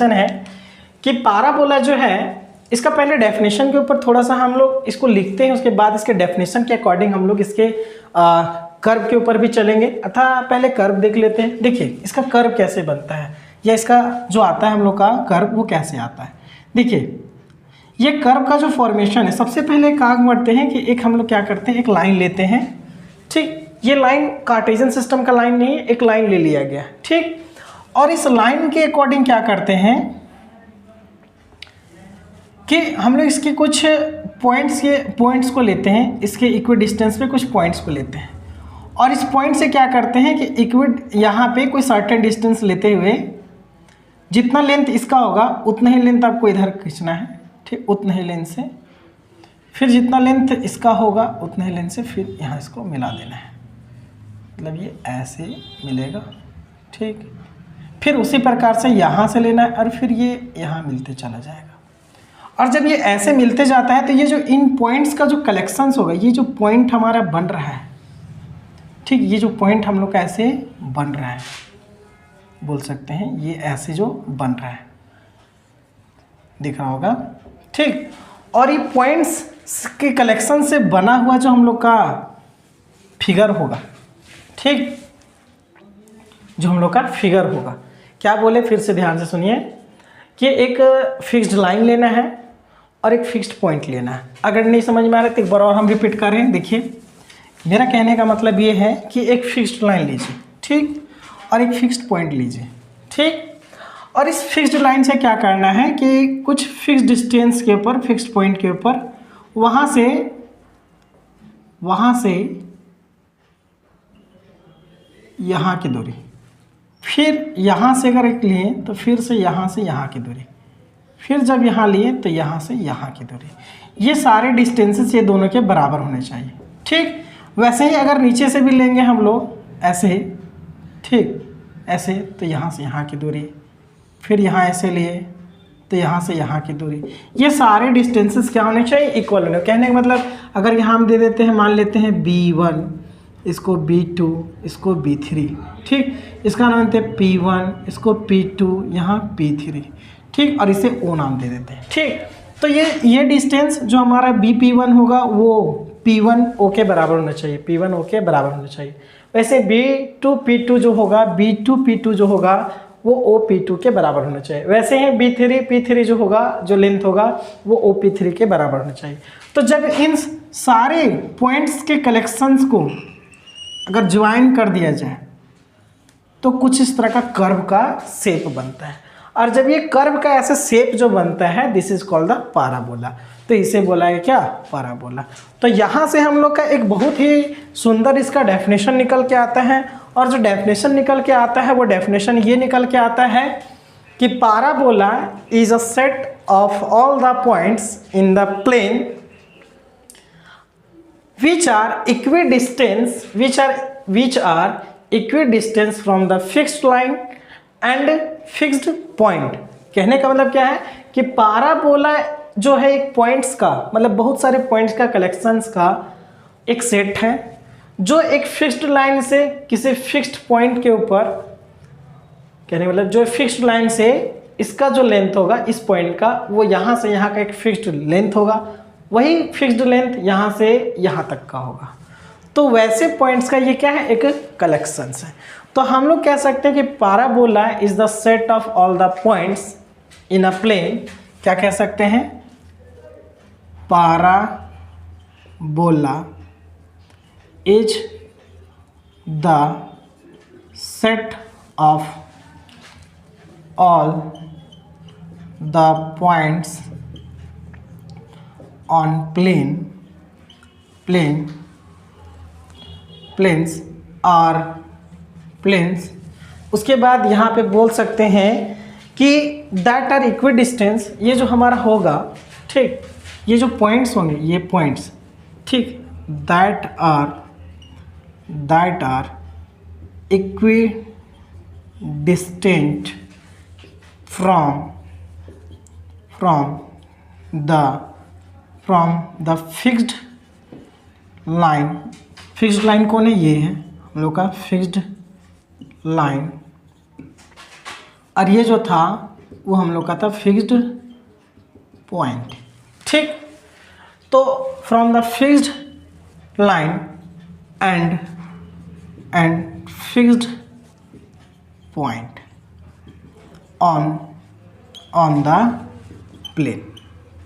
Question है कि parabola जो है इसका पहले डेफिनेशन के ऊपर थोड़ा सा हम लोग इसको लिखते हैं, उसके बाद इसके डेफिनेशन के अकॉर्डिंग हम लोग इसके कर्व के ऊपर भी चलेंगे। अतः पहले कर्व देख लेते हैं। देखिए इसका कर्व कैसे बनता है या इसका जो आता है हम लोग का कर्व वो कैसे आता है। देखिए ये कर्व का जो फॉर्मेशन है, सबसे पहले काम करते हैं कि एक हम लोग क्या करते हैं, एक लाइन लेते हैं। ठीक, ये लाइन कार्टेशियन सिस्टम का लाइन नहीं है, एक लाइन ले लिया गया। ठीक, और इस लाइन के अकॉर्डिंग क्या करते हैं कि हम लोग इसके कुछ पॉइंट्स को लेते हैं, इसके इक्वी डिस्टेंस पे कुछ पॉइंट्स को लेते हैं और इस पॉइंट से क्या करते हैं कि इक्वी यहाँ पे कोई सर्टेन डिस्टेंस लेते हुए जितना लेंथ इसका होगा उतना ही लेंथ आपको इधर खींचना है। ठीक, उतना ही लेंथ से फिर जितना लेंथ इसका होगा उतना ही लेंथ से फिर यहाँ इसको मिला देना है, मतलब ये ऐसे मिलेगा। ठीक, फिर उसी प्रकार से यहाँ से लेना है और फिर ये यहाँ मिलते चला जाएगा। और जब ये ऐसे मिलते जाता है तो ये जो इन पॉइंट्स का जो कलेक्शंस होगा, ये जो पॉइंट हमारा बन रहा है, ठीक, ये जो पॉइंट हम लोग का ऐसे बन रहा है, बोल सकते हैं ये ऐसे जो बन रहा है, दिख रहा होगा। ठीक, और ये पॉइंट्स के कलेक्शन से बना हुआ जो हम लोग का फिगर होगा, ठीक, जो हम लोग का फिगर होगा, क्या बोले फिर से ध्यान से सुनिए कि एक फिक्स्ड लाइन लेना है और एक फिक्स्ड पॉइंट लेना है। अगर नहीं समझ में आ रहा है तो एक बार और हम रिपीट कर रहे हैं। देखिए मेरा कहने का मतलब ये है कि एक फिक्स्ड लाइन लीजिए, ठीक, और एक फिक्स्ड पॉइंट लीजिए। ठीक, और इस फिक्स्ड लाइन से क्या करना है कि कुछ फिक्स्ड डिस्टेंस के ऊपर, फिक्स्ड पॉइंट के ऊपर वहाँ से यहाँ की दूरी, फिर यहाँ से अगर एक लिए तो फिर से यहाँ की दूरी, फिर जब यहाँ लिए तो यहाँ से यहाँ की दूरी, ये सारे डिस्टेंसेस ये दोनों के बराबर होने चाहिए। ठीक, वैसे ही अगर नीचे से भी लेंगे हम लोग ऐसे, ठीक, ऐसे तो यहाँ से यहाँ की दूरी, फिर यहाँ ऐसे लिए तो यहाँ से यहाँ की दूरी, ये सारे डिस्टेंसेस क्या होने चाहिए, इक्वल होने। कहने का मतलब अगर यहाँ हम दे देते हैं, मान लेते हैं B1, इसको B2, इसको B3, ठीक, इसका नाम देते हैं P1, इसको P2, यहाँ P3, ठीक, और इसे O नाम दे देते हैं। ठीक, तो ये डिस्टेंस जो हमारा BP1 होगा वो P1 O के बराबर होना चाहिए, P1 O के बराबर होना चाहिए। वैसे B2 P2 जो होगा, B2 P2 जो होगा वो O P2 के बराबर होना चाहिए। वैसे ही B3 P3 जो होगा, जो लेंथ होगा वो O P3 के बराबर होना चाहिए। तो जब इन सारे पॉइंट्स के कलेक्शंस को अगर ज्वाइन कर दिया जाए तो कुछ इस तरह का कर्व का शेप बनता है, और जब ये कर्व का ऐसे शेप जो बनता है, this is called the parabola. तो इसे बोला है क्या, पाराबोला। तो यहाँ से हम लोग का एक बहुत ही सुंदर इसका डेफिनेशन निकल के आता है, और जो डेफिनेशन निकल के आता है वो डेफिनेशन ये निकल के आता है कि parabola is a set of all the points in the plane which are equidistant from the fixed line and fixed point। कहने का मतलब क्या है कि पाराबोला जो है एक पॉइंट्स का, मतलब बहुत सारे पॉइंट्स का कलेक्शंस का एक सेट है जो एक फिक्स्ड लाइन से किसी फिक्स्ड पॉइंट के ऊपर, कहने का मतलब जो फिक्स्ड लाइन से इसका जो लेंथ होगा इस पॉइंट का, वो यहाँ से यहाँ का एक फिक्स्ड लेंथ होगा, वही फिक्स्ड लेंथ यहाँ से यहाँ तक का होगा। तो वैसे पॉइंट्स का ये क्या है, एक कलेक्शंस है। तो हम लोग कह सकते हैं कि parabola is the set of all the points in a plane. क्या कह सकते हैं, parabola is the set of all the points on planes. उसके बाद यहाँ पे बोल सकते हैं कि दैट आर इक्विडिस्टेंस, ये जो हमारा होगा, ठीक, ये जो पॉइंट्स होंगे, ये पॉइंट्स, ठीक, that are equidistant from the fixed line. Fixed line कौन है, ये है हम लोग का फिक्स्ड लाइन, और ये जो था वो हम लोग का था फिक्स्ड पॉइंट। ठीक, तो from the fixed line and fixed point on the plane.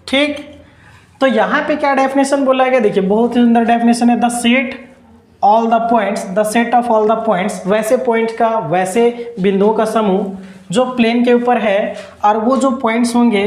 ठीक, तो यहाँ पे क्या डेफिनेशन बोला गया, देखिए बहुत ही सुंदर डेफिनेशन है, the set all the points, the set of all the points, वैसे पॉइंट का, वैसे बिंदुओं का समूह जो प्लेन के ऊपर है, और वो जो पॉइंट्स होंगे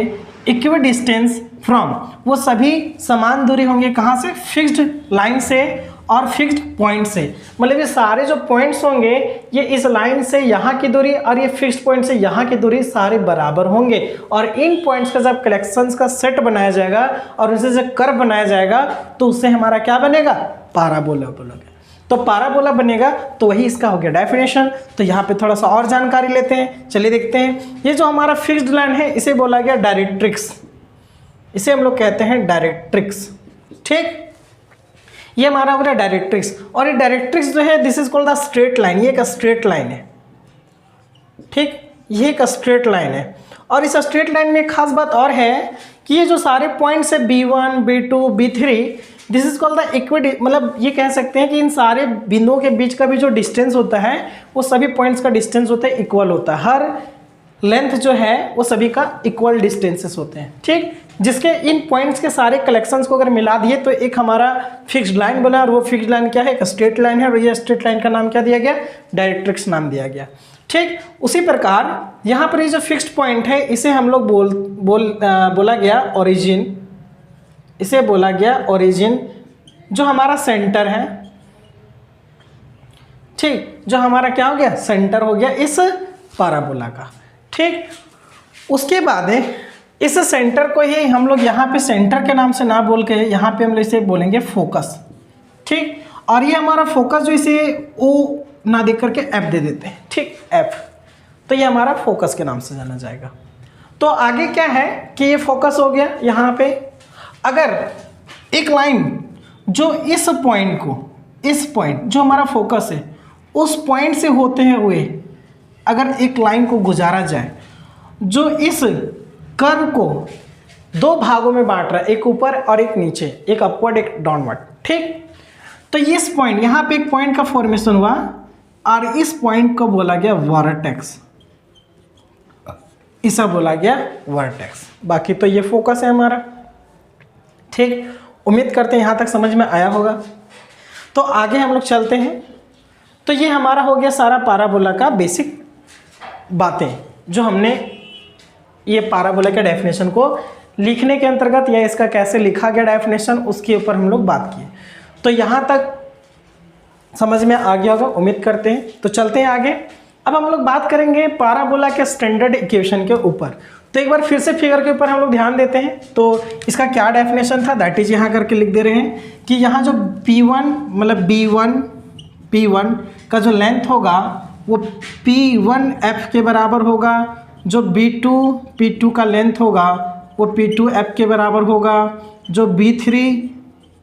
इक्वी डिस्टेंस फ्रॉम, वो सभी समान दूरी होंगे कहाँ से, फिक्स्ड लाइन से और फिक्स्ड पॉइंट से। मतलब ये सारे जो पॉइंट्स होंगे ये इस लाइन से यहाँ की दूरी और ये फिक्स्ड पॉइंट से यहाँ की दूरी सारे बराबर होंगे, और इन पॉइंट्स का जब कलेक्शंस का सेट बनाया जाएगा और उसे जब कर्व बनाया जाएगा तो उससे हमारा क्या बनेगा, पाराबोला बोलोगे। तो पाराबोला बनेगा, तो वही इसका हो गया डेफिनेशन। तो यहाँ पे थोड़ा सा और जानकारी लेते हैं, चलिए देखते हैं। ये जो हमारा फिक्स्ड लाइन है इसे बोला गया डायरेक्ट्रिक्स, इसे हम लोग कहते हैं डायरेक्ट्रिक्स। ठीक, ये हमारा हो गया डायरेक्ट्रिक्स, और ये डायरेक्ट्रिक्स जो है this is called the straight line, ये एक स्ट्रेट लाइन है। ठीक, ये एक स्ट्रेट लाइन है, और इस स्ट्रेट लाइन में एक खास बात और है कि ये जो सारे पॉइंट्स है B1, B2, B3, this is called the equi, मतलब ये कह सकते हैं कि इन सारे बिंदुओं के बीच का भी जो डिस्टेंस होता है वो सभी पॉइंट्स का डिस्टेंस होता है इक्वल होता है, हर लेंथ जो है वो सभी का इक्वल डिस्टेंसेस होते हैं। ठीक, जिसके इन पॉइंट्स के सारे कलेक्शंस को अगर मिला दिए तो एक हमारा फिक्स्ड लाइन बना, और वो फिक्स्ड लाइन क्या है, एक स्ट्रेट लाइन है, और ये स्ट्रेट लाइन का नाम क्या दिया गया, डायरेक्ट्रिक्स नाम दिया गया। ठीक, उसी प्रकार यहाँ पर ये जो फिक्स्ड पॉइंट है इसे हम लोग बोला गया ओरिजिन, इसे बोला गया ओरिजिन, जो हमारा सेंटर है। ठीक, जो हमारा क्या हो गया, सेंटर हो गया इस पाराबोला का। ठीक, उसके बाद है इस सेंटर को ही हम लोग यहाँ पे सेंटर के नाम से ना बोल के यहाँ पे हम लोग इसे बोलेंगे फोकस। ठीक, और ये हमारा फोकस जो इसे ओ ना देख करके एफ दे देते हैं। ठीक, एफ, तो ये हमारा फोकस के नाम से जाना जाएगा। तो आगे क्या है कि ये फोकस हो गया। यहाँ पे अगर एक लाइन जो इस पॉइंट को, इस पॉइंट जो हमारा फोकस है उस पॉइंट से होते हुए अगर एक लाइन को गुजारा जाए जो इस कर्व को दो भागों में बांट रहा है, एक ऊपर और एक नीचे, एक अपवर्ड एक डाउनवर्ड। ठीक, तो इस पॉइंट, यहाँ पे एक पॉइंट का फॉर्मेशन हुआ और इस पॉइंट को बोला गया वर्टेक्स, इसे बोला गया वर्टेक्स। बाकी तो ये फोकस है हमारा। ठीक, उम्मीद करते हैं यहाँ तक समझ में आया होगा। तो आगे हम लोग चलते हैं। तो ये हमारा हो गया सारा पाराबोला का बेसिक बातें, जो हमने ये पाराबोला के डेफिनेशन को लिखने के अंतर्गत या इसका कैसे लिखा गया डेफिनेशन उसके ऊपर हम लोग बात किए। तो यहाँ तक समझ में आ गया होगा, उम्मीद करते हैं। तो चलते हैं आगे। अब हम लोग बात करेंगे पाराबोला के स्टैंडर्ड इक्वेशन के ऊपर। तो एक बार फिर से फिगर के ऊपर हम लोग ध्यान देते हैं। तो इसका क्या डेफिनेशन था, दैट इज यहाँ करके लिख दे रहे हैं कि यहाँ जो P1 मतलब P1 का जो लेंथ होगा वो P1F के बराबर होगा, जो P2 का लेंथ होगा वो P2F के बराबर होगा, जो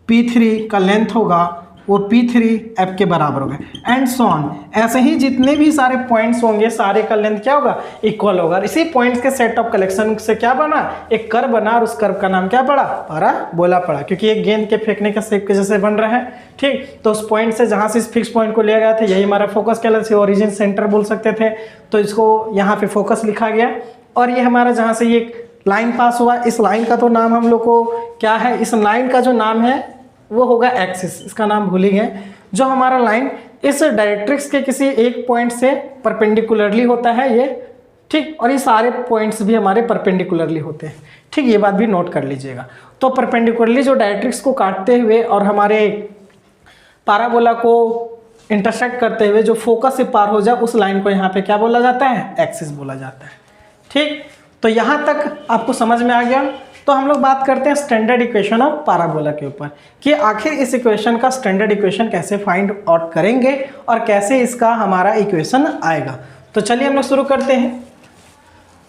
P3 का लेंथ होगा वो P3F के बराबर होगा, एंड सो ऑन। ऐसे ही जितने भी सारे पॉइंट्स होंगे सारे का लेंथ क्या होगा, इक्वल होगा। इसी पॉइंट्स के सेट ऑफ कलेक्शन से क्या बना, एक कर्व बना, और उस कर्व का नाम क्या पड़ा, पाराबोला पड़ा, क्योंकि एक गेंद के फेंकने का शेप के जैसे बन रहा है। ठीक, तो उस पॉइंट से जहाँ से इस फिक्स पॉइंट को लिया गया था यही हमारा फोकस कहलाता है, ओरिजिन सेंटर बोल सकते थे। तो इसको यहाँ पे फोकस लिखा गया, और ये हमारा जहाँ से ये लाइन पास हुआ, इस लाइन का तो नाम हम लोग को क्या है, इस लाइन का जो नाम है वो होगा एक्सिस, इसका नाम भूल ही गए। जो हमारा लाइन इस डायरेक्ट्रिक्स के किसी एक पॉइंट से परपेंडिकुलरली होता है ये। ठीक, और ये सारे पॉइंट्स भी हमारे परपेंडिकुलरली होते हैं। ठीक, ये बात भी नोट कर लीजिएगा। तो परपेंडिकुलरली जो डायरेक्ट्रिक्स को काटते हुए और हमारे पाराबोला को इंटरसेक्ट करते हुए जो फोकस से पार हो जाए उस लाइन को यहाँ पे क्या बोला जाता है, एक्सिस बोला जाता है। ठीक, तो यहाँ तक आपको समझ में आ गया। तो हम लोग बात करते हैं स्टैंडर्ड इक्वेशन ऑफ पाराबोला के ऊपर कि आखिर इस इक्वेशन का स्टैंडर्ड इक्वेशन कैसे फाइंड आउट करेंगे और कैसे इसका हमारा इक्वेशन आएगा। तो चलिए हम लोग शुरू करते हैं।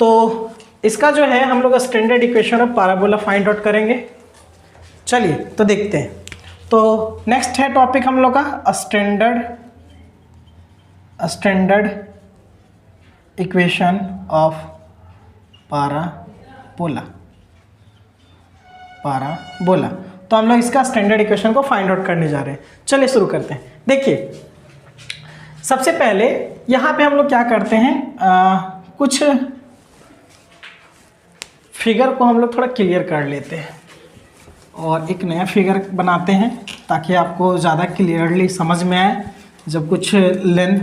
तो इसका जो है हम लोग standard equation of parabola find out करेंगे। चलिए तो देखते हैं। तो नेक्स्ट है टॉपिक हम लोग का standard equation of parabola, parabola. तो हम लोग इसका स्टैंडर्ड इक्वेशन को फाइंड आउट करने जा रहे हैं। चलिए शुरू करते हैं। देखिए सबसे पहले यहाँ पे हम लोग क्या करते हैं, कुछ फिगर को हम लोग थोड़ा क्लियर कर लेते हैं और एक नया फिगर बनाते हैं ताकि आपको ज़्यादा क्लियरली समझ में आए जब कुछ लेंथ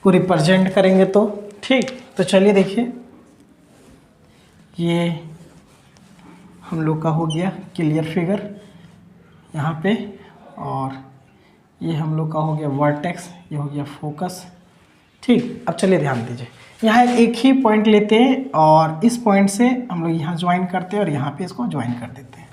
को रिप्रेजेंट करेंगे तो। ठीक, तो चलिए देखिए ये हम लोग का हो गया क्लियर फिगर यहाँ पे, और ये हम लोग का हो गया वर्टेक्स, ये हो गया फोकस। ठीक, अब चलिए ध्यान दीजिए, यहाँ एक ही पॉइंट लेते हैं और इस पॉइंट से हम लोग यहाँ ज्वाइन करते हैं और यहाँ पे इसको ज्वाइन कर देते हैं,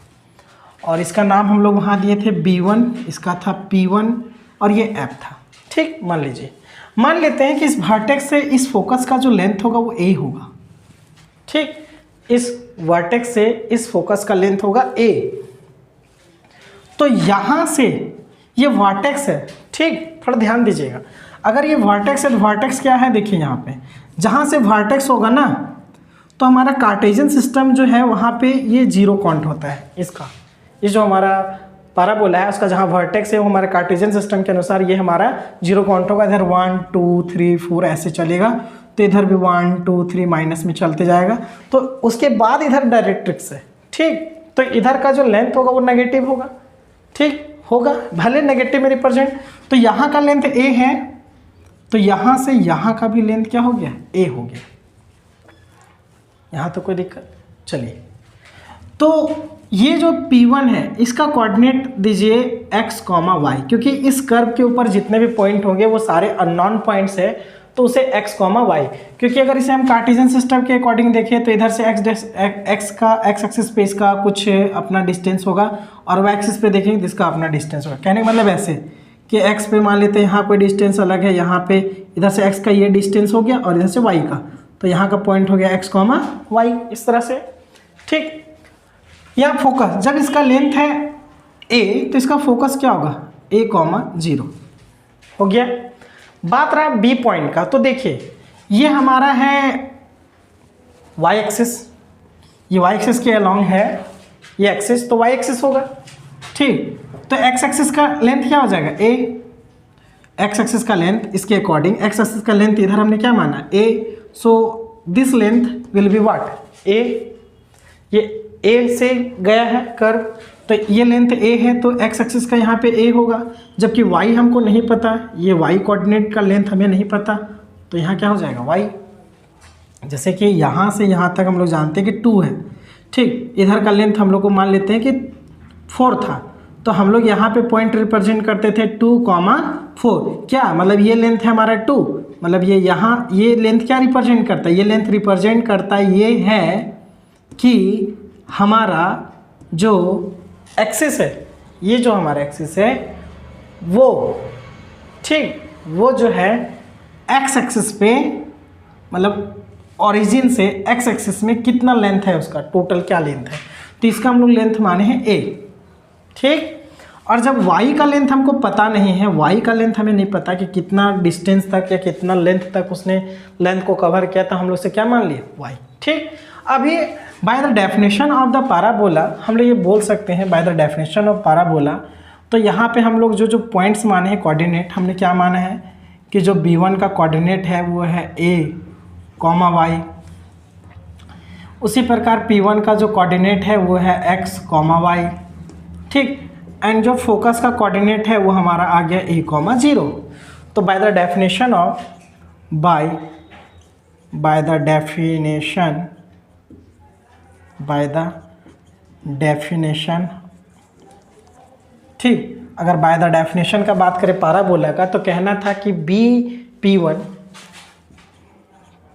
और इसका नाम हम लोग वहाँ दिए थे B1, इसका था P1 और ये F था। ठीक, मान लीजिए, मान लेते हैं कि इस वर्टेक्स से इस फोकस का जो लेंथ होगा वो A होगा। ठीक, इस वर्टेक्स से इस फोकस का लेंथ होगा A। तो यहाँ से ये वर्टेक्स है। ठीक, थोड़ा ध्यान दीजिएगा, अगर ये वर्टेक्स है तो वर्टेक्स क्या है, देखिए यहाँ पे जहाँ से वर्टेक्स होगा ना तो हमारा कार्टेशियन सिस्टम जो है वहाँ पे ये जीरो काउंट होता है इसका। ये जो हमारा पाराबोला है उसका जहाँ वर्टेक्स है वो हमारे कार्टेशियन सिस्टम के अनुसार ये हमारा जीरो काउंट होगा। इधर 1 2 3 4 ऐसे चलेगा, तो इधर भी 1 2 3 माइनस में चलते जाएगा। तो उसके बाद इधर डायरेक्ट्रिक्स है। ठीक, तो इधर का जो लेंथ होगा वो नेगेटिव होगा। ठीक होगा, भले नेगेटिव में रिप्रेजेंट। तो यहाँ का लेंथ A है, तो यहाँ से यहाँ का भी लेंथ क्या हो गया, A हो गया। यहाँ तो कोई दिक्कत। चलिए, तो ये जो P1 है इसका कोऑर्डिनेट दीजिए x, y, क्योंकि इस कर्व के ऊपर जितने भी पॉइंट होंगे वो सारे अननोन पॉइंट्स है, तो उसे x, y, क्योंकि अगर इसे हम कार्टेशियन सिस्टम के अकॉर्डिंग देखें तो इधर से x एक्सिस पे इसका कुछ अपना डिस्टेंस होगा और y एक्सिस पे देखेंगे तो इसका अपना डिस्टेंस होगा। कहने का मतलब ऐसे कि x पे मान लेते हैं यहाँ कोई डिस्टेंस अलग है, यहाँ पे इधर से x का ये डिस्टेंस हो गया और इधर से y का, तो यहाँ का पॉइंट हो गया x, y, इस तरह से। ठीक, यहाँ फोकस जब इसका लेंथ है A तो इसका फोकस क्या होगा, A, 0 हो गया। बात रहा B पॉइंट का, तो देखिए ये हमारा है y एक्सिस, ये y एक्सिस के अलॉन्ग है ये एक्सिस, तो y एक्सिस होगा। ठीक, तो x एक्सिस का लेंथ क्या हो जाएगा, A, x एक्सिस का लेंथ इसके अकॉर्डिंग, x एक्सिस का लेंथ इधर हमने क्या माना, A, so this length will be what, A। ये A से गया है कर्व, तो ये लेंथ A है, तो x एक्सिस का यहाँ पे A होगा, जबकि y हमको नहीं पता, ये y कोऑर्डिनेट का लेंथ हमें नहीं पता, तो यहाँ क्या हो जाएगा y। जैसे कि यहाँ से यहाँ तक हम लोग जानते हैं कि 2 है। ठीक, इधर का लेंथ हम लोग को मान लेते हैं कि 4 था, तो हम लोग यहाँ पे पॉइंट रिप्रेजेंट करते थे 2, 4। क्या मतलब ये लेंथ है हमारा 2, मतलब ये यहाँ ये लेंथ क्या रिप्रेजेंट करता है, ये लेंथ रिप्रेजेंट करता है ये है कि हमारा जो एक्सिस है, ये जो हमारा एक्सिस है वो, ठीक, वो जो है एक्स एक्सिस पे, मतलब ओरिजिन से एक्स एक्सिस में कितना लेंथ है उसका, टोटल क्या लेंथ है, तो इसका हम लोग लेंथ माने हैं A। ठीक, और जब y का लेंथ हमको पता नहीं है, y का लेंथ हमें नहीं पता कि कितना डिस्टेंस तक या कितना लेंथ तक उसने लेंथ को कवर किया, तो हम लोग से क्या मान लिया, y। ठीक, अभी by the definition of the parabola हम लोग ये बोल सकते हैं, by the definition of parabola, तो यहाँ पे हम लोग जो पॉइंट्स माने हैं कोऑर्डिनेट, हमने क्या माना है कि जो B1 का कोऑर्डिनेट है वो है A, y। उसी प्रकार P1 का जो कोऑर्डिनेट है वो है x, y। ठीक, एंड जो फोकस का कोऑर्डिनेट है वो हमारा आ गया A, 0। तो by the definition of by the definition, ठीक, अगर बाय द डेफिनेशन का बात करें पाराबोला का, तो कहना था कि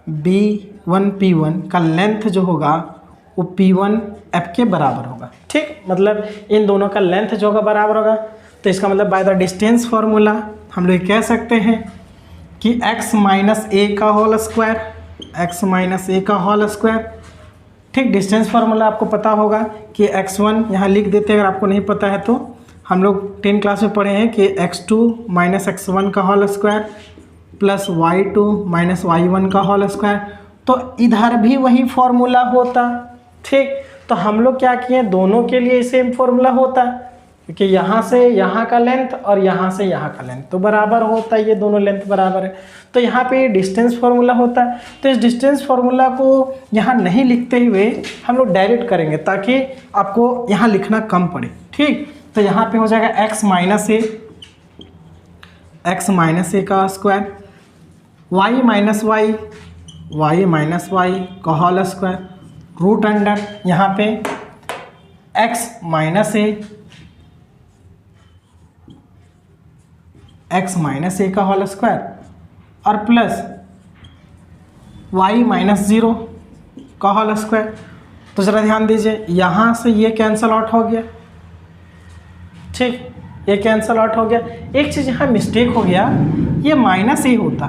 B1P1 का लेंथ जो होगा वो P1F के बराबर होगा। ठीक, मतलब इन दोनों का लेंथ जो होगा बराबर होगा, तो इसका मतलब बाय द डिस्टेंस फार्मूला हम लोग कह सकते हैं कि x माइनस a का होल स्क्वायर, ठीक, डिस्टेंस फार्मूला आपको पता होगा कि x1 यहाँ लिख देते हैं, अगर आपको नहीं पता है तो हम लोग 10 क्लास में पढ़े हैं कि x2 माइनस x1 का whole square plus y2 minus y1 का होल स्क्वायर, तो इधर भी वही फॉर्मूला होता। ठीक, तो हम लोग क्या किए, दोनों के लिए सेम फॉर्मूला होता, क्योंकि यहाँ से यहाँ का लेंथ और यहाँ से यहाँ का लेंथ तो बराबर होता है, ये दोनों लेंथ बराबर है, तो यहाँ पे डिस्टेंस फार्मूला होता है। तो इस डिस्टेंस फार्मूला को यहाँ नहीं लिखते हुए हम लोग डायरेक्ट करेंगे ताकि आपको यहाँ लिखना कम पड़े। ठीक, तो यहाँ पे हो जाएगा x माइनस ए का स्क्वायर, y माइनस वाई का होल स्क्वायर, रूट अंडर यहाँ पे x माइनस ए का होल स्क्वायर और प्लस y माइनस 0 का होल स्क्वायर। तो ज़रा ध्यान दीजिए, यहाँ से ये कैंसल आउट हो गया। ठीक, ये कैंसल आउट हो गया। एक चीज़ यहाँ मिस्टेक हो गया, ये माइनस ए होता।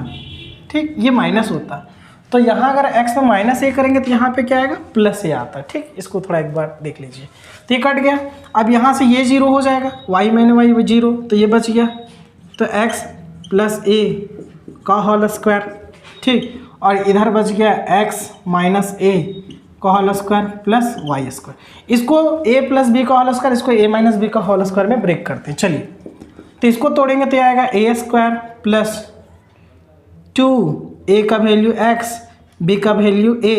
ठीक, ये माइनस होता, तो यहाँ अगर x में माइनस ए करेंगे तो यहाँ पे क्या आएगा, प्लस ए आता। ठीक, इसको थोड़ा एक बार देख लीजिए। तो ये कट गया। अब यहाँ से ये 0 हो जाएगा, y माइनस वाई 0, तो ये बच गया। तो x प्लस ए का होल स्क्वायर। ठीक, और इधर बच गया x माइनस ए का whole square plus y square. इसको a प्लस बी का होल स्क्वायर, इसको a माइनस बी का होल स्क्वायर में ब्रेक करते हैं। चलिए, तो इसको तोड़ेंगे तो आएगा a स्क्वायर प्लस 2a का वैल्यू x, b का value a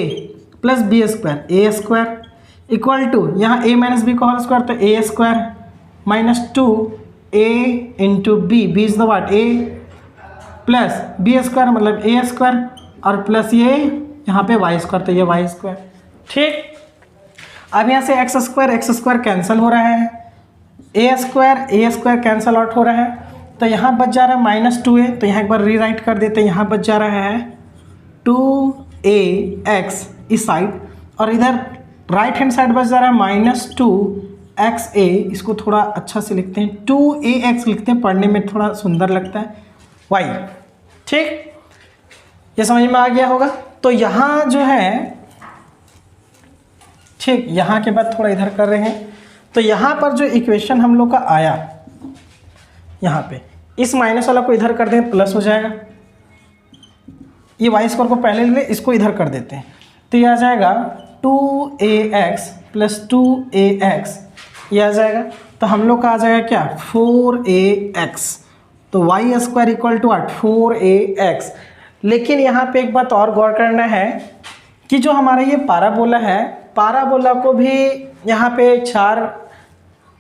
plus b square a square equal to यहाँ a माइनस बी का होल स्क्वायर, तो a square minus 2a into b, b is the what a plus b square मतलब a square और plus ये यहाँ पे Y square, तो ये वाई स्क्वायर। ठीक, अब यहाँ से एक्स स्क्वायर कैंसिल हो रहा है, ए स्क्वायर कैंसिल आउट हो रहा है, तो यहाँ बच जा रहा है माइनस 2a। तो यहाँ एक बार रीराइट कर देते हैं, यहाँ बच जा रहा है 2ax इस साइड, और इधर राइट हैंड साइड बच जा रहा है माइनस 2xa। इसको थोड़ा अच्छा से लिखते हैं, 2ax लिखते हैं, पढ़ने में थोड़ा सुंदर लगता है, y। ठीक, ये समझ में आ गया होगा। तो यहाँ जो है, ठीक, यहाँ के बाद थोड़ा इधर कर रहे हैं, तो यहाँ पर जो इक्वेशन हम लोग का आया, यहाँ पे इस माइनस वाला को इधर कर दें, प्लस हो जाएगा। ये वाई स्क्वायर को पहले ले, इसको इधर कर देते हैं, तो ये आ जाएगा 2ax प्लस 2ax, ये आ जाएगा। तो हम लोग का आ जाएगा क्या, 4ax। तो Y square equal to 4ax। लेकिन यहाँ पे एक बात और गौर करना है कि जो हमारा ये पाराबोला है, पाराबोला को भी यहाँ पे 4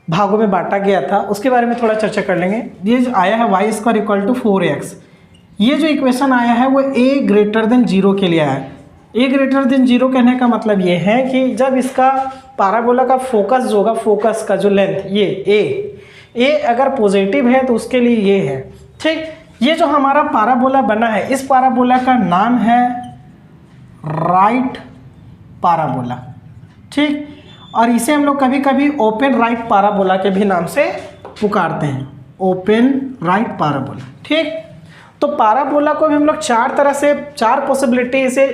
भागों में बांटा गया था, उसके बारे में थोड़ा चर्चा कर लेंगे। ये जो आया है Y square equal to 4x, ये जो इक्वेशन आया है वो a ग्रेटर देन 0 के लिए आया है। a ग्रेटर देन 0 कहने का मतलब ये है कि जब इसका पाराबोला का फोकस जो होगा, फोकस का जो लेंथ ये a अगर पॉजिटिव है तो उसके लिए ये है। ठीक, ये जो हमारा पाराबोला बना है, इस पाराबोला का नाम है राइट पाराबोला। ठीक, और इसे हम लोग कभी कभी ओपन राइट पाराबोला के भी नाम से पुकारते हैं, ओपन राइट पाराबोला। ठीक, तो पाराबोला को भी हम लोग 4 तरह से, 4 पॉसिबिलिटी से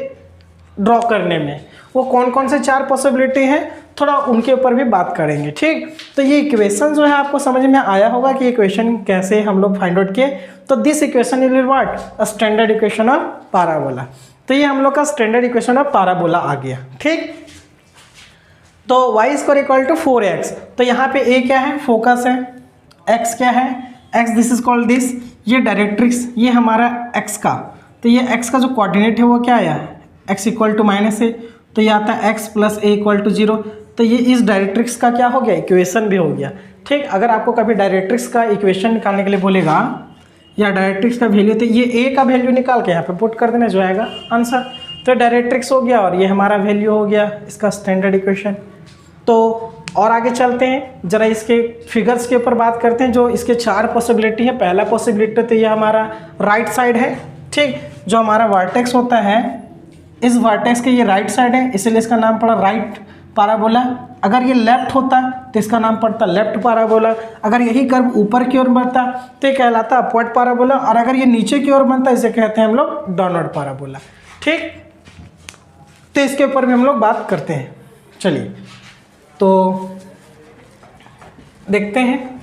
ड्रॉ करने में, वो कौन कौन से 4 पॉसिबिलिटी हैं, थोड़ा उनके ऊपर भी बात करेंगे। ठीक, तो ये इक्वेशन जो है आपको समझ में आया होगा कि इक्वेशन कैसे हम लोग फाइंड आउट किए। तो this equation is what, a standard equation of parabola. तो ये हम लोग का स्टैंडर्ड इक्वेशन ऑफ पाराबोला आ गया। ठीक, तो Y square equal to 4x, तो यहाँ पे a क्या है, फोकस है, x क्या है, x this is called this, ये डायरेक्ट्रिक्स, ये हमारा x का, तो ये x का जो कोऑर्डिनेट है वो क्या आया, x equal to minus a, तो ये आता है x plus a equal to 0। तो ये इस डायरेक्ट्रिक्स का क्या हो गया, इक्वेशन भी हो गया। ठीक, अगर आपको कभी डायरेक्ट्रिक्स का इक्वेशन निकालने के लिए बोलेगा या डायरेक्ट्रिक्स का वैल्यू, तो ये a का वैल्यू निकाल के यहाँ पे पुट कर देना, जो आएगा आंसर। तो डायरेक्ट्रिक्स हो गया और ये हमारा वैल्यू हो गया इसका स्टैंडर्ड इक्वेशन। तो और आगे चलते हैं, ज़रा इसके फिगर्स के ऊपर बात करते हैं। जो इसके 4 पॉसिबिलिटी है, पहला पॉसिबिलिटी तो ये हमारा राइट साइड है। ठीक, जो हमारा वर्टेक्स होता है, इस वर्टेक्स के ये राइट साइड है, इसलिए इसका नाम पड़ा राइट पाराबोला। अगर ये लेफ्ट होता तो इसका नाम पड़ता लेफ्ट पाराबोला। अगर यही कर्व ऊपर की ओर बढ़ता तो ये कहलाता अपवर्ड पाराबोला, और अगर ये नीचे की ओर बनता इसे कहते हैं हम लोग डाउनवर्ड पाराबोला। ठीक, तो इसके ऊपर भी हम लोग बात करते हैं। चलिए, तो देखते हैं।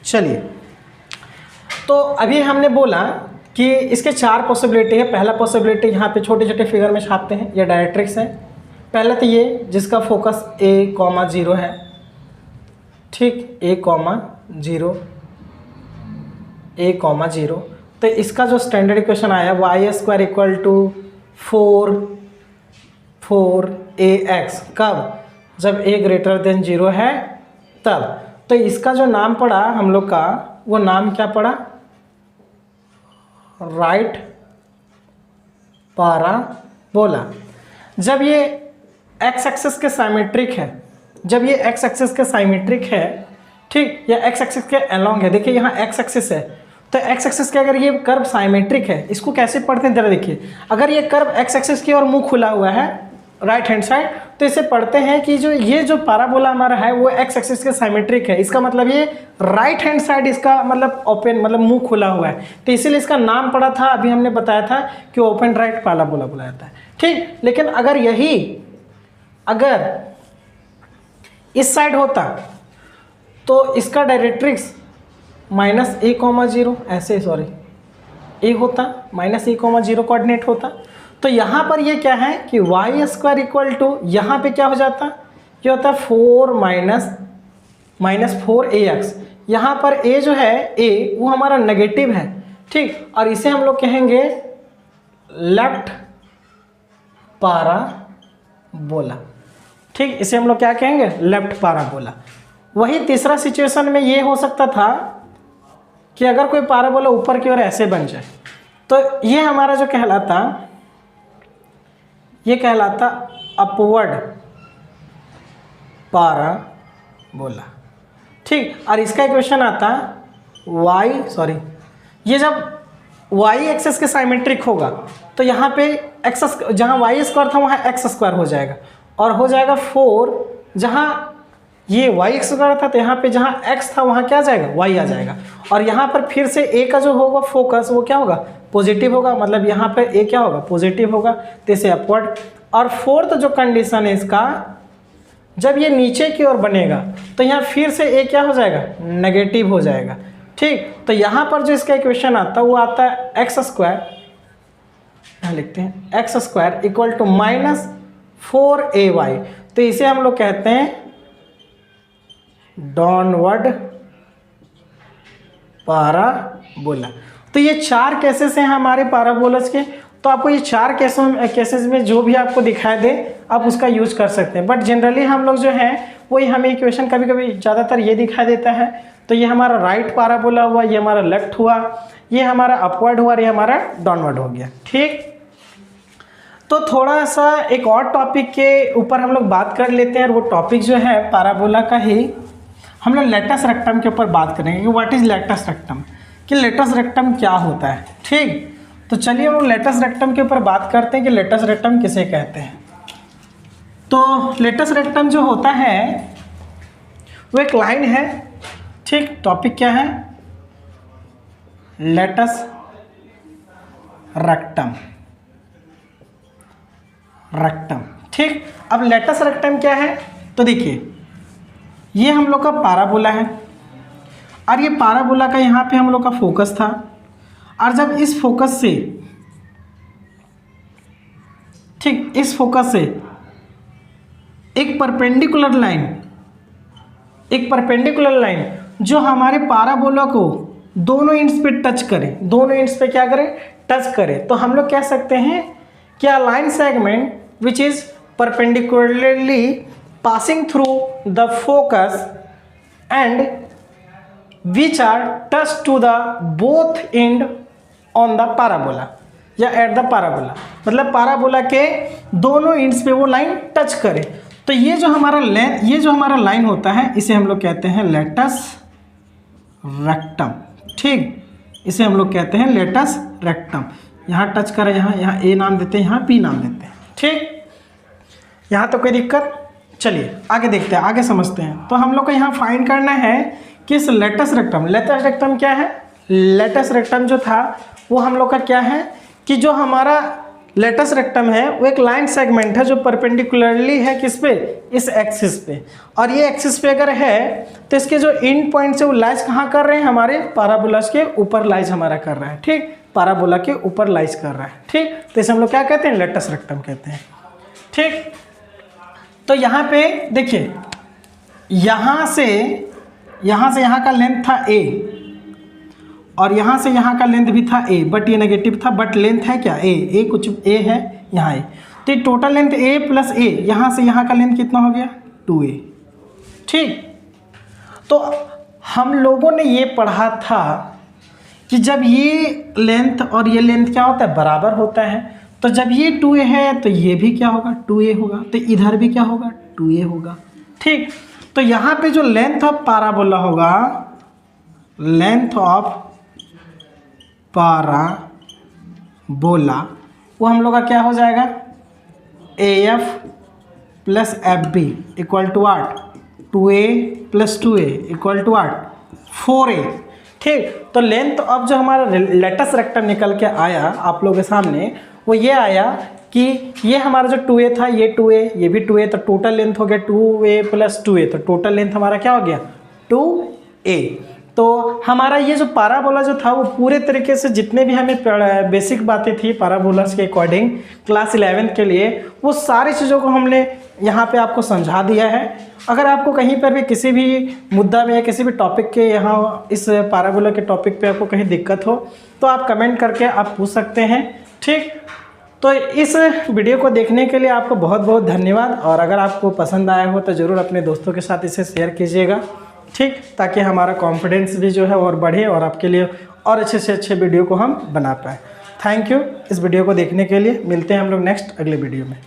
चलिए, तो अभी हमने बोला कि इसके 4 पॉसिबिलिटी है। पहला पॉसिबिलिटी यहाँ पे छोटे छोटे फिगर में छापते हैं, ये डायरेक्ट्रिक्स है। पहले तो ये जिसका फोकस A,0 है, ठीक, A,0, A,0, तो इसका जो स्टैंडर्ड इक्वेशन आया y² = 4ax, कब? जब A 0 है तब। तो इसका जो नाम पड़ा हम लोग का, वो नाम क्या पड़ा? Right parabola. जब ये x एक्सिस के साइमेट्रिक है, जब ये x एक्सिस के साइमेट्रिक है, ठीक, या x एक्सिस के अलोंग है, देखिए यहाँ x एक्सिस है, तो x एक्सिस के अगर ये कर्व साइमेट्रिक है, इसको कैसे पढ़ते हैं जरा देखिए। अगर ये कर्व x एक्सिस की ओर मुंह खुला हुआ है राइट हैंड साइड, तो इसे पढ़ते हैं कि जो पाराबोला हमारा है वो x एक्सिस के साइमेट्रिक है। इसका मतलब ये राइट हैंड साइड इसका मतलब ओपन, मतलब मुंह खुला हुआ है, तो इसीलिए इसका नाम पड़ा था, अभी हमने बताया था कि ओपन राइट पाराबोला बोला जाता है, ठीक। लेकिन अगर इस साइड होता तो इसका डायरेक्ट्रिक्स -A,0 ऐसे, सॉरी, A होता, -A,0 कोऑर्डिनेट होता। तो यहाँ पर ये क्या है कि y², यहाँ पे क्या हो जाता, ये होता है 4 यहाँ पर A जो है, A वो हमारा नेगेटिव है, ठीक, और इसे हम लोग कहेंगे लेफ्ट पाराबोला, ठीक, इसे हम लोग क्या कहेंगे? Left parabola. वही तीसरा सिचुएशन में ये हो सकता था कि अगर कोई पाराबोला ऊपर की ओर ऐसे बन जाए, तो ये हमारा जो कहलाता, ये कहलाता अपवर्ड पाराबोला, ठीक। और इसका इक्वेशन आता ये जब y एक्सिस के साइमेट्रिक होगा तो यहाँ पे x, जहाँ y² था वहाँ x² हो जाएगा, और हो जाएगा 4, जहाँ ये y² था तो यहाँ पे जहाँ x था वहाँ क्या आ जाएगा? y आ जाएगा। और यहाँ पर फिर से a का जो होगा फोकस वो क्या होगा? पॉजिटिव होगा, मतलब यहाँ पे a क्या होगा? पॉजिटिव होगा, तो इसे अपवर्ड। और फोर्थ जो कंडीशन है इसका, जब ये नीचे की ओर बनेगा तो यहाँ फिर से a क्या हो जाएगा? नेगेटिव हो जाएगा, ठीक। तो यहाँ पर जो इसका इक्वेशन आता है वो आता है x², यहाँ लिखते हैं x² = -4ay, तो इसे हम लोग कहते हैं डाउनवर्ड पाराबोला। तो ये 4 केसेस हैं हमारे पाराबोलस के। तो आपको ये 4 केसेस में जो भी आपको दिखाई दे आप उसका यूज कर सकते हैं, बट जनरली हम लोग जो हैं वही हमें इक्वेशन कभी कभी ज़्यादातर ये दिखाई देता है। तो ये हमारा राइट पाराबोला हुआ, ये हमारा लेफ्ट हुआ, ये हमारा अपवर्ड हुआ, ये हमारा डाउनवर्ड हो गया, ठीक। तो थोड़ा सा एक और टॉपिक के ऊपर हम लोग बात कर लेते हैं, और वो टॉपिक जो है पाराबोला का ही, हम लोग लेटस रेक्टम के ऊपर बात करेंगे कि व्हाट इज़ लेटस रेक्टम, कि लेटस रेक्टम क्या होता है, ठीक। तो चलिए हम लेटस रेक्टम के ऊपर बात करते हैं कि लेटस रेक्टम किसे कहते हैं। तो लेटस रेक्टम जो होता है वो एक लाइन है, ठीक। टॉपिक क्या है? लेटस रेक्टम, ठीक। अब लेटस रेक्टम क्या है? तो देखिए ये हम लोग का पाराबोला है, और ये पाराबोला का यहाँ पे हम लोग का फोकस था, और जब इस फोकस से, ठीक, इस फोकस से एक परपेंडिकुलर लाइन जो हमारे पाराबोला को दोनों एंड्स पे टच करे, दोनों एंड्स पे क्या करे? टच करे, तो हम लोग कह सकते हैं कि a line segment which is perpendicularly passing through the focus and which are touched to the both end on the parabola या at the parabola, मतलब पाराबोला के दोनों एंड्स पे वो लाइन टच करे। तो ये जो हमारा लाइन होता है इसे हम लोग कहते हैं लेटस रेक्टम, ठीक। इसे हम लोग कहते हैं लेटस रेक्टम। यहाँ टच करे, यहाँ ए नाम देते हैं, यहाँ पी नाम देते हैं, ठीक। यहाँ तो कोई दिक्कत? चलिए आगे देखते हैं, आगे समझते हैं। तो हम लोग को यहाँ फाइंड करना है कि इस लेटस रेक्टम क्या है? लेटस रेक्टम जो था वो हम लोग का क्या है कि जो हमारा लेटस रेक्टम है वो एक लाइन सेगमेंट है जो परपेंडिकुलरली है किस पे? इस एक्सिस पे। और ये एक्सिस पे अगर है तो इसके जो एंड पॉइंट से वो लाइज कहाँ कर रहे हैं? हमारे पाराबोलास के ऊपर लाइज हमारा कर रहा है, ठीक। पैराबोला के ऊपर लाइज कर रहा है। ठीक, तो इसे हम लोग क्या कहते हैं, लेटस रेक्टम कहते हैं। ठीक, तो यहाँ पे देखिए, यहाँ से यहाँ का लेंथ था a और यहाँ से यहाँ का लेंथ भी था a, बट ये नेगेटिव था, बट लेंथ है क्या a कुछ a है यहाँ a, तो ये total length a plus a, यहाँ से यहाँ का लेंथ कितना हो गया 2a। ठीक, तो हम लोगों ने ये पढ़ा था कि जब ये लेंथ और ये लेंथ क्या होता है, बराबर होता है, तो जब ये 2a है तो ये भी क्या होगा 2a होगा, तो इधर भी क्या होगा 2a होगा। ठीक, तो यहाँ पे जो लेंथ ऑफ पैराबोला होगा, लेंथ ऑफ पैराबोला, वो हम लोग का क्या हो जाएगा AF plus FB equal to 8, 2A plus 2A equal to 8, 4A। ठीक, तो लेंथ ऑफ जो हमारा लेटस रेक्टम निकल के आया आप लोगों के सामने, वो ये आया कि ये हमारा जो 2A था, ये 2A, ये भी 2A, तो टोटल लेंथ हो गया 2A प्लस 2A, तो टोटल लेंथ हमारा क्या हो गया 2A। तो हमारा ये जो पैराबोला जो था वो पूरे तरीके से जितने भी हमें बेसिक बातें थी पैराबोलास के अकॉर्डिंग क्लास 11 के लिए, वो सारी चीज़ों को हमने यहाँ पे आपको समझा दिया है। अगर आपको कहीं पर भी किसी भी मुद्दा में या किसी भी टॉपिक के यहाँ इस पैराबोला के टॉपिक पे आपको कहीं दिक्कत हो तो आप कमेंट करके आप पूछ सकते हैं। ठीक, तो इस वीडियो को देखने के लिए आपको बहुत बहुत धन्यवाद, और अगर आपको पसंद आया हो तो ज़रूर अपने दोस्तों के साथ इसे शेयर कीजिएगा। ठीक, ताकि हमारा कॉन्फिडेंस भी जो है और बढ़े और आपके लिए और अच्छे से अच्छे वीडियो को हम बना पाएँ। थैंक यू इस वीडियो को देखने के लिए। मिलते हैं हम लोग नेक्स्ट अगले वीडियो में।